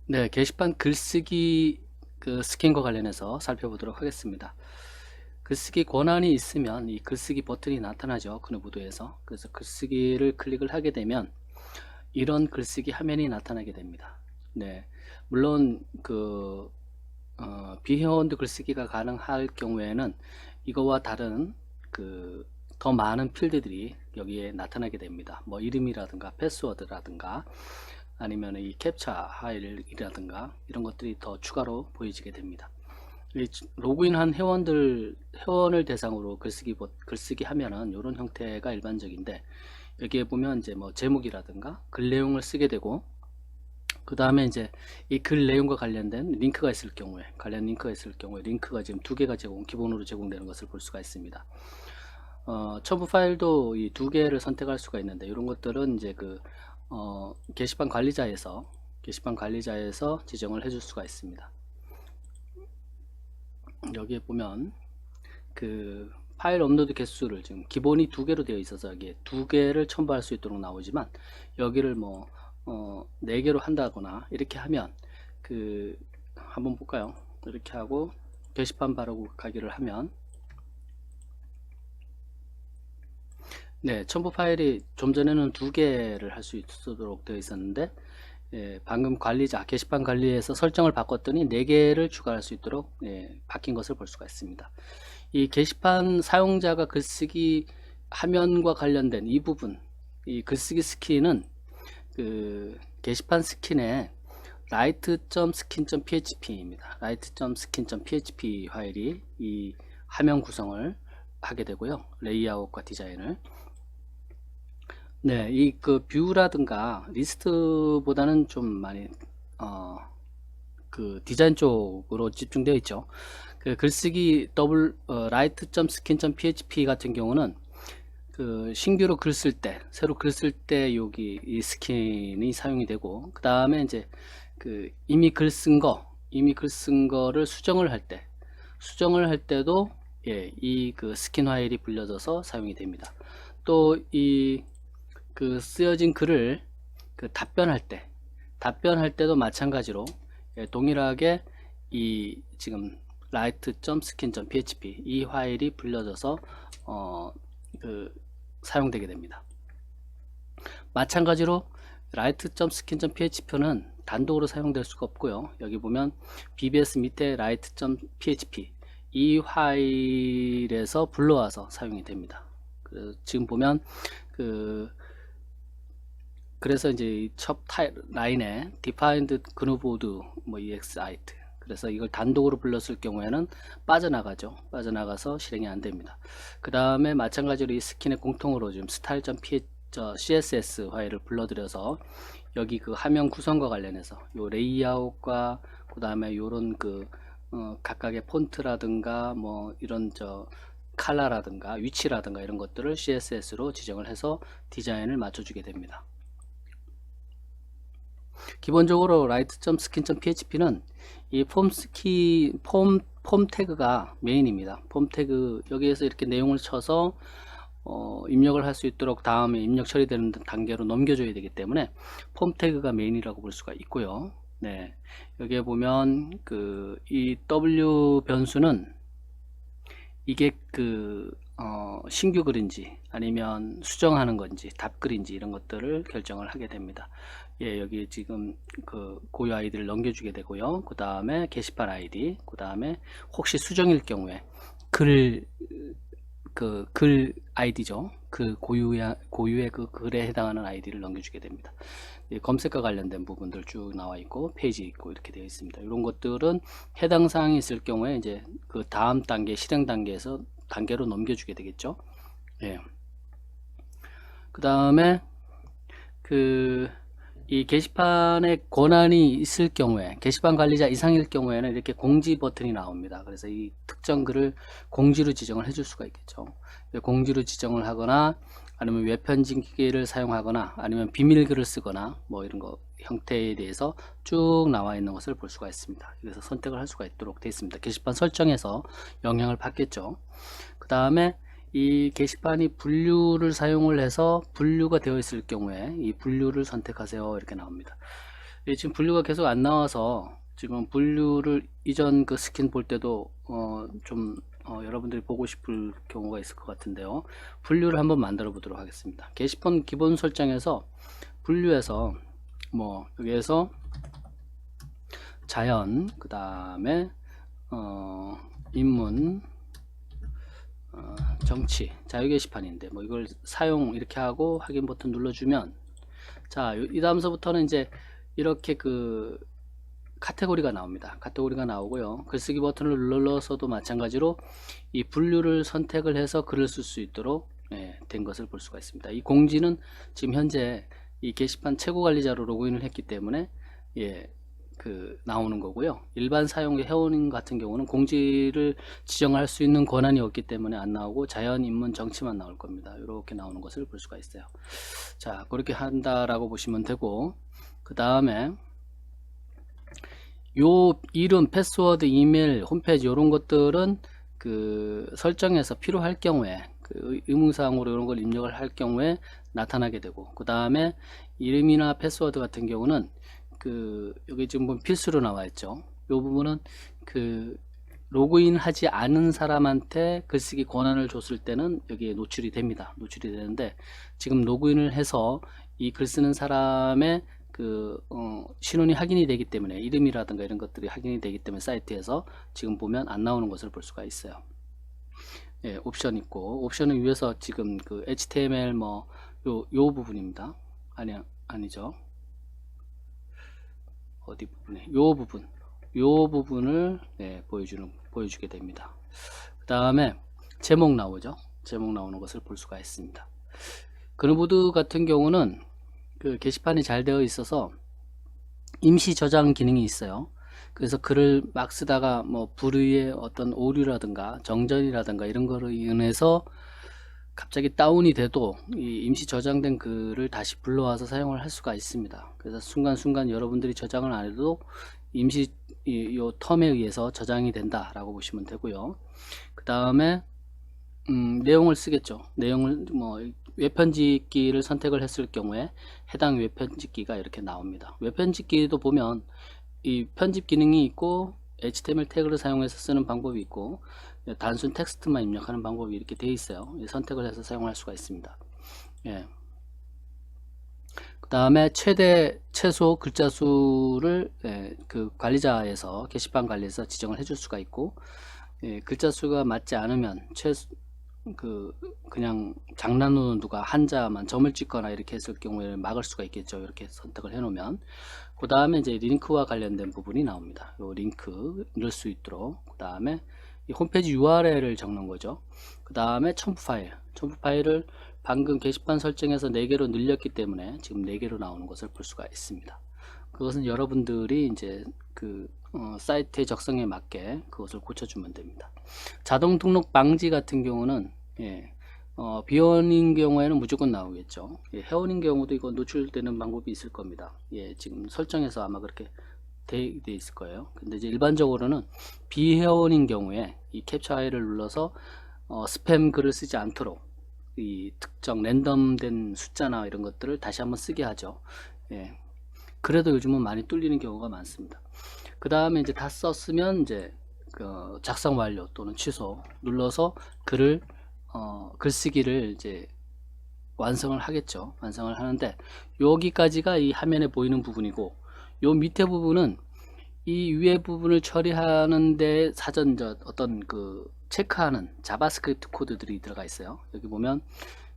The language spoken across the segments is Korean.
네, 게시판 글쓰기 스캔과 관련해서 살펴보도록 하겠습니다. 글쓰기 권한이 있으면 이 글쓰기 버튼이 나타나죠. 그누보드에서. 그래서 글쓰기를 클릭을 하게 되면 이런 글쓰기 화면이 나타나게 됩니다. 네, 물론 비회원도 글쓰기가 가능할 경우에는 이거와 다른 더 많은 필드들이 여기에 나타나게 됩니다. 뭐 이름이라든가 패스워드라든가 아니면 이 캡처 파일이라든가 이런 것들이 더 추가로 보여지게 됩니다. 로그인한 회원을 대상으로 글쓰기 하면은 이런 형태가 일반적인데, 여기에 보면 이제 뭐 제목이라든가 글 내용을 쓰게 되고, 그 다음에 이제 이 글 내용과 관련 링크가 있을 경우에 링크가 지금 두 개가 기본으로 제공되는 것을 볼 수가 있습니다. 첨부 파일도 이 두 개를 선택할 수가 있는데, 이런 것들은 이제 게시판 관리자에서 지정을 해줄 수가 있습니다. 여기에 보면 파일 업로드 개수를 지금 기본이 두 개로 되어 있어서 여기에 두 개를 첨부할 수 있도록 나오지만, 여기를 뭐 네 개로 한다거나 이렇게 하면 한번 볼까요? 이렇게 하고 게시판 바르고 가기를 하면, 네, 첨부 파일이 좀 전에는 두 개를 할 수 있도록 되어 있었는데, 방금 게시판 관리에서 설정을 바꿨더니 4개를 추가할 수 있도록 바뀐 것을 볼 수가 있습니다. 이 게시판 사용자가 글쓰기 화면과 관련된 이 부분, 이 글쓰기 스킨은 게시판 스킨에 write.skin.php입니다. write.skin.php 파일이 이 화면 구성을 하게 되고요. 레이아웃과 디자인을. 네, 뷰라든가 리스트보다는 좀 많이 디자인 쪽으로 집중되어 있죠. 글쓰기 write.skin.php 같은 경우는 신규로 글 쓸 때, 새로 글 쓸 때 여기 이 스킨이 사용이 되고, 그 다음에 이제 이미 글 쓴 거를 수정을 할 때도 이 스킨 파일이 불려져서 사용이 됩니다. 또 쓰여진 글을 답변할 때도 마찬가지로 동일하게 이 지금 write.skin.php 이 파일이 불려져서 사용되게 됩니다. 마찬가지로 write.skin.php는 단독으로 사용될 수가 없고요. 여기 보면 bbs 밑에 write.php 이 파일에서 불러와서 사용이 됩니다. 지금 보면 그래서 이제 첫 라인에 defined GNU보드 exit, 그래서 이걸 단독으로 불렀을 경우에는 빠져나가서 실행이 안 됩니다. 그 다음에 마찬가지로 이 스킨의 공통으로 지금 style.css 파일을 불러들여서 여기 화면 구성과 관련해서 요 레이아웃과 그 다음에 요런 각각의 폰트라든가 뭐 이런 컬러라든가 위치라든가 이런 것들을 CSS로 지정을 해서 디자인을 맞춰주게 됩니다. 기본적으로 write.skin.php는 이 폼 태그가 메인입니다. 폼 태그, 여기에서 이렇게 내용을 쳐서 입력을 할 수 있도록 다음에 입력 처리되는 단계로 넘겨줘야 되기 때문에 폼 태그가 메인이라고 볼 수가 있고요. 네, 여기에 보면 이 W 변수는 이게 신규 글인지 아니면 수정하는 건지 답글인지 이런 것들을 결정을 하게 됩니다. 여기 지금 고유 아이디를 넘겨주게 되고요. 그 다음에 게시판 아이디, 그 다음에 혹시 수정일 경우에 글 아이디죠. 고유의 글에 해당하는 아이디를 넘겨주게 됩니다. 검색과 관련된 부분들 쭉 나와 있고 페이지 있고 이렇게 되어 있습니다. 이런 것들은 해당 사항이 있을 경우에 이제 다음 단계 실행 단계로 넘겨주게 되겠죠. 그 다음에 이 게시판에 권한이 있을 경우에, 게시판 관리자 이상일 경우에는 이렇게 공지 버튼이 나옵니다. 그래서 이 특정 글을 공지로 지정을 해줄 수가 있겠죠. 공지로 지정을 하거나 아니면 웹편집기를 사용하거나 아니면 비밀글을 쓰거나 뭐 이런 거 형태에 대해서 쭉 나와 있는 것을 볼 수가 있습니다. 그래서 선택을 할 수가 있도록 되어 있습니다. 게시판 설정에서 영향을 받겠죠. 그 다음에 이 게시판이 분류를 사용을 해서 분류가 되어 있을 경우에 이 분류를 선택하세요 이렇게 나옵니다. 지금 분류가 계속 안 나와서 지금 분류를 이전 그 스킨 볼 때도 여러분들이 보고 싶을 경우가 있을 것 같은데요. 분류를 한번 만들어 보도록 하겠습니다. 게시판 기본 설정에서 분류해서 여기에서 자연, 그 다음에 인문, 정치, 자유 게시판인데 이걸 사용 이렇게 하고 확인 버튼 눌러주면, 자, 이 다음서부터는 이제 이렇게 그 카테고리가 나옵니다. 카테고리가 나오고요. 글쓰기 버튼을 눌러서도 마찬가지로 이 분류를 선택을 해서 글을 쓸 수 있도록 된 것을 볼 수가 있습니다. 이 공지는 지금 현재 이 게시판 최고 관리자로 로그인을 했기 때문에 나오는 거고요. 일반 사용 회원님 같은 경우는 공지를 지정할 수 있는 권한이 없기 때문에 안 나오고 자연, 인문, 정치만 나올 겁니다. 이렇게 나오는 것을 볼 수가 있어요. 자, 그렇게 한다라고 보시면 되고, 그 다음에 요 이름, 패스워드, 이메일, 홈페이지 이런 것들은 그 설정에서 필요할 경우에 그 의무사항으로 이런 걸 입력을 할 경우에 나타나게 되고, 그 다음에 이름이나 패스워드 같은 경우는 여기 지금 보면 필수로 나와 있죠. 이 부분은 로그인 하지 않은 사람한테 글쓰기 권한을 줬을 때는 여기에 노출이 됩니다. 노출이 되는데, 지금 로그인을 해서 이 글 쓰는 사람의 신원이 확인이 되기 때문에, 이름이라든가 이런 것들이 확인이 되기 때문에 사이트에서 지금 보면 안 나오는 것을 볼 수가 있어요. 옵션 있고, 옵션은 위에서 지금 HTML 요 부분입니다. 아니죠. 어디 부분에 요 부분을 보여주게 됩니다. 그 다음에 제목 나오죠. 제목 나오는 것을 볼 수가 있습니다. 그누보드 같은 경우는 게시판이 잘 되어 있어서 임시 저장 기능이 있어요. 그래서 글을 막 쓰다가 불의의 어떤 오류라든가 정전이라든가 이런 거로 인해서 갑자기 다운이 돼도 이 임시 저장된 글을 다시 불러와서 사용을 할 수가 있습니다. 그래서 순간순간 여러분들이 저장을 안 해도 임시 요 텀에 의해서 저장이 된다 라고 보시면 되고요. 그 다음에 내용을 쓰겠죠. 내용을 웹편집기를 선택을 했을 경우에 해당 웹편집기가 이렇게 나옵니다. 웹편집기도 보면 이 편집 기능이 있고 HTML 태그를 사용해서 쓰는 방법이 있고 단순 텍스트만 입력하는 방법이 이렇게 되어 있어요. 선택을 해서 사용할 수가 있습니다. 그 다음에 최소 글자 수를 그 관리자에서 게시판 관리에서 지정을 해줄 수가 있고, 글자 수가 맞지 않으면 그냥 장난으로 누가 한자만 점을 찍거나 이렇게 했을 경우에 막을 수가 있겠죠. 이렇게 선택을 해 놓으면. 그 다음에 이제 링크와 관련된 부분이 나옵니다. 요 링크 넣을 수 있도록. 그 다음에 이 홈페이지 URL을 적는 거죠. 그 다음에 첨부 파일을 방금 게시판 설정에서 4개로 늘렸기 때문에 지금 4개로 나오는 것을 볼 수가 있습니다. 그것은 여러분들이 이제 사이트의 적성에 맞게 그것을 고쳐주면 됩니다. 자동 등록 방지 같은 경우는 비원인 경우에는 무조건 나오겠죠. 회원인 경우도 이거 노출되는 방법이 있을 겁니다. 지금 설정에서 아마 그렇게 돼 있을 거예요. 근데 이제 일반적으로는 비회원인 경우에 이 캡처 아이를 눌러서 스팸 글을 쓰지 않도록 이 특정 랜덤된 숫자나 이런 것들을 다시 한번 쓰게 하죠. 그래도 요즘은 많이 뚫리는 경우가 많습니다. 그 다음에 이제 다 썼으면 이제 작성 완료 또는 취소 눌러서 글쓰기를 이제 완성을 하겠죠. 완성을 하는데 여기까지가 이 화면에 보이는 부분이고, 요 밑에 부분은 이 위에 부분을 처리하는데 어떤 체크하는 자바스크립트 코드들이 들어가 있어요. 여기 보면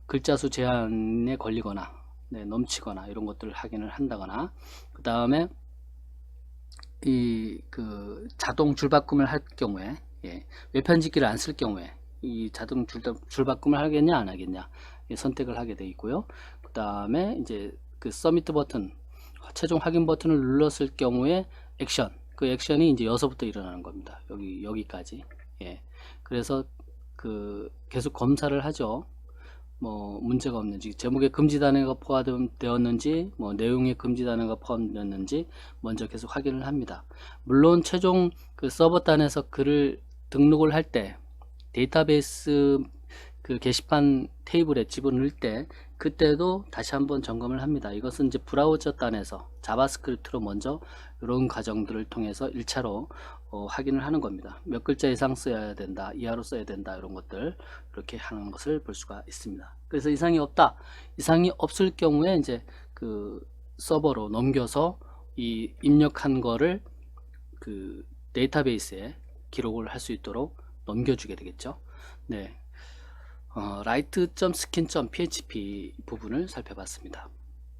글자 수 제한에 걸리거나 넘치거나 이런 것들을 확인을 한다거나, 그 다음에 자동 줄바꿈을 할 경우에 웹편집기를 안 쓸 경우에 이 자동 줄바꿈을 하겠냐 안 하겠냐 선택을 하게 되어 있고요. 그 다음에 이제 서미트 버튼, 최종 확인 버튼을 눌렀을 경우에 액션, 액션이 이제 여기서부터 일어나는 겁니다. 여기까지. 그래서 계속 검사를 하죠. 문제가 없는지, 제목에 금지 단어가 포함되었는지, 내용에 금지 단어가 포함되었는지 먼저 계속 확인을 합니다. 물론 최종 서버단에서 글을 등록을 할 때 데이터베이스 게시판 테이블에 집어넣을 때 그때도 다시 한번 점검을 합니다. 이것은 이제 브라우저 단에서 자바스크립트로 먼저 이런 과정들을 통해서 1차로 확인을 하는 겁니다. 몇 글자 이상 써야 된다, 이하로 써야 된다, 이런 것들 이렇게 하는 것을 볼 수가 있습니다. 그래서 이상이 없다, 이상이 없을 경우에 이제 그 서버로 넘겨서 이 입력한 거를 그 데이터베이스에 기록을 할 수 있도록 넘겨주게 되겠죠. 네, write.skin.php 부분을 살펴봤습니다.